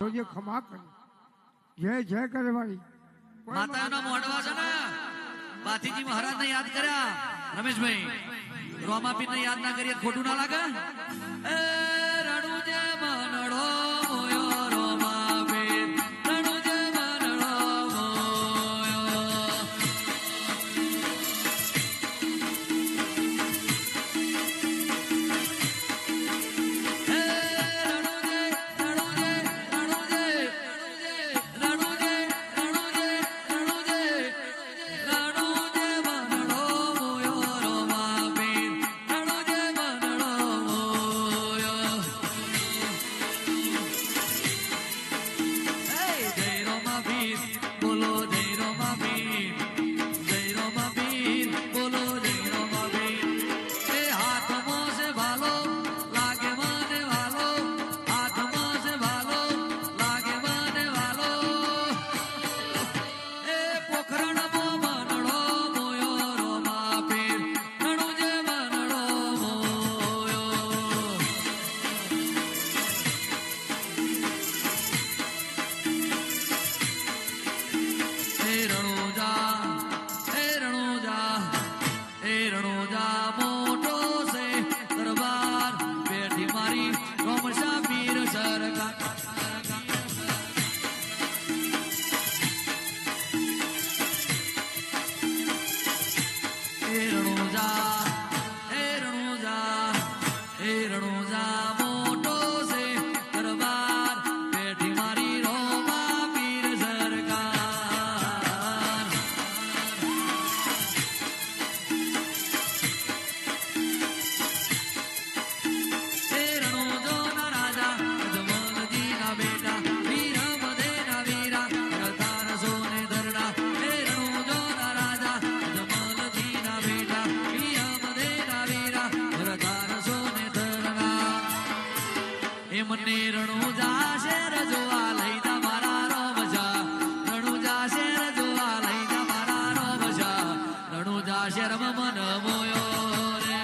જે ખમા કરી જય જય કરે વાળી માતાઓના મોઢવા છે ને બાથીજી મહારાજ ને યાદ કર્યા રમેશભાઈ રોમાપીર ને યાદ ના કરીએ ખોટું ના લાગે એ રણુજે મનડો મોયો રોમાપીર રણુજે મનડો મોયો મને રણુજા શેર જોવા લઈ જા મારા રોમજા રણુજા શેર જોવા લઈ જા મારા રોમજા રણુજા શેરમાં મન મોયો રે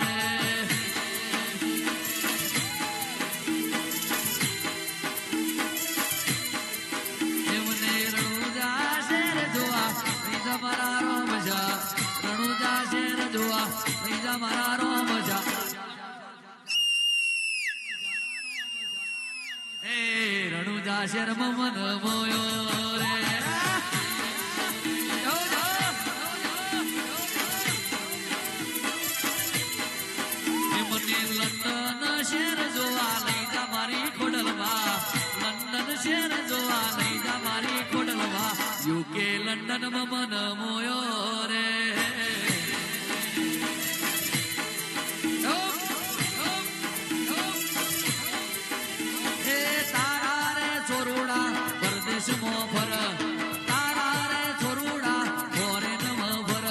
મને રણુજા શેર જોવા લઈ જા મારા રોમજા રણુજા શેર જોવા લઈ જા મારા રોમજા રણુજા શર્મ મન મોયો રે મને લંડન શહેર જોવા લઈ જા મારી ખોડલમાં લંડન શહેર જોવા લઈ જા મારી ખોડલમાં યુકે લંડનમાં મન મોયો રે ફર તારા રે છોરુડા ફોરેન ફર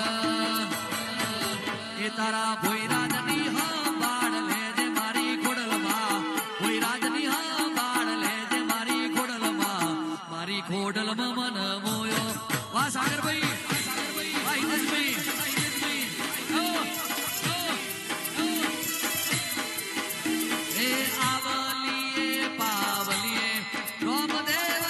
એ તારા ભોયરાજની હંભાળ લેજે મારી ખોડલમાં ભોયરાજની હંભાળ લેજે મારી ખોડલમાં મન મોયો વાહ સાગરભાઈ વાહ હિતેશભાઈ એ આવલીએ પાવલીએ રોમદેવ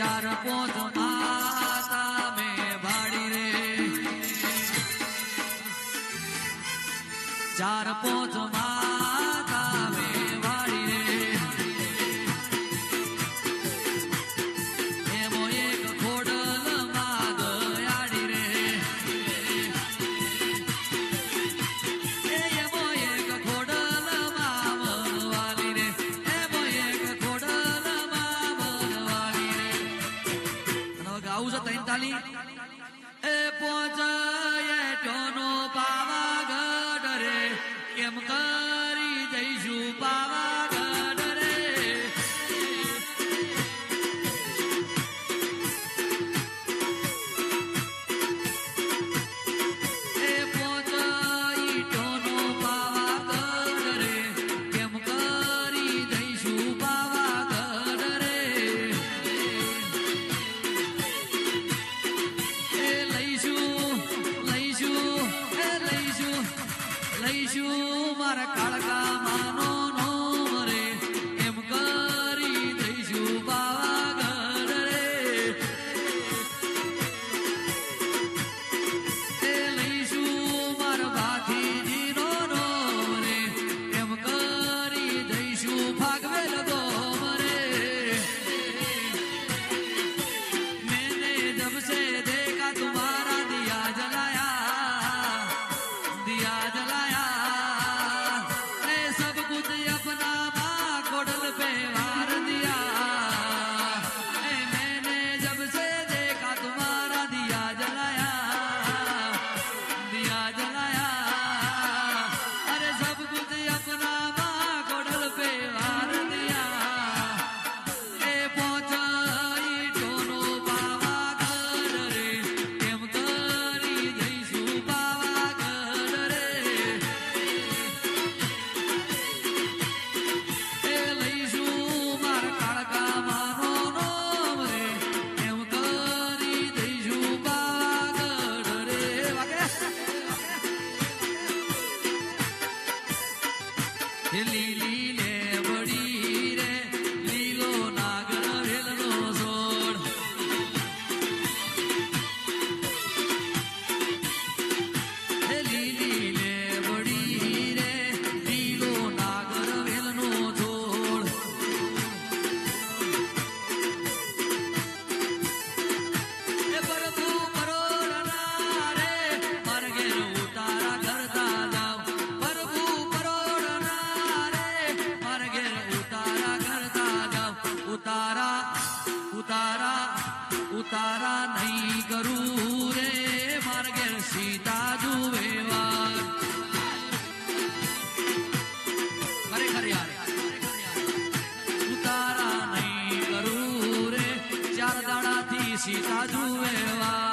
ચાર પોચ માતા મેં ભાડી રે ચાર પોચ માતા મેં ભાડી રે એમો એક ખોડલ માં ગયાડી રે એમો એક ખોડલ માં વનવાલી રે એમો એક ખોડલ માં વનવાલી રે અને ગાવું છે તૈન તાલી એ પહોંચાય ટોનો પાવાગઢ રે કેમ કરી જઈશું પાવાગઢ રે એ પહોંચાય ટોનો પાવાગઢ રે કેમ કરી જઈશું પાવાગઢ રે એ લઈશું મારા કાળકા માનો નો મરે એમ કરી દઈશું પાવાગઢ રે એ લઈશું મારા ભાથીજી નો મરે એમ કરી દઈશું ભાગવેલ ગો મરે मैंने जब से देखा तुम्हारा दिया जलाया ए सब कुछ अपना माँ कोडल पे वार दिया ए मैंने जब से देखा तुम्हारा दिया जलाया अरे सब कुछ अपना माँ कोडल पे वार दिया ए पहुंचाई टोनो पावागढ़ रे केम કરી જઈશું પાવાગઢ રે એ લઈશું મારા કાળકા માનો નોમ રે એમ કરી દઈશું પાવાગઢ રે વાગે એ લીલી લેવડી રે લીલો નાગર વેલનો છોડ એ લીલી લેવડી રે લીલો નાગર વેલનો છોડ એ પ્રભુ કરોડના રે માર ઘેર ઉતારા કરતા જાવ પ્રભુ કરોડના રે માર ઘેર ઉતારા કરતા જાવ ઉતારા નહીં કરું રે માર ઘેર સીતા જુએ વાર ખરેખર યાર ઉતારા નહીં કરું રે ચાર દાડાથી સીતા જુએ વાર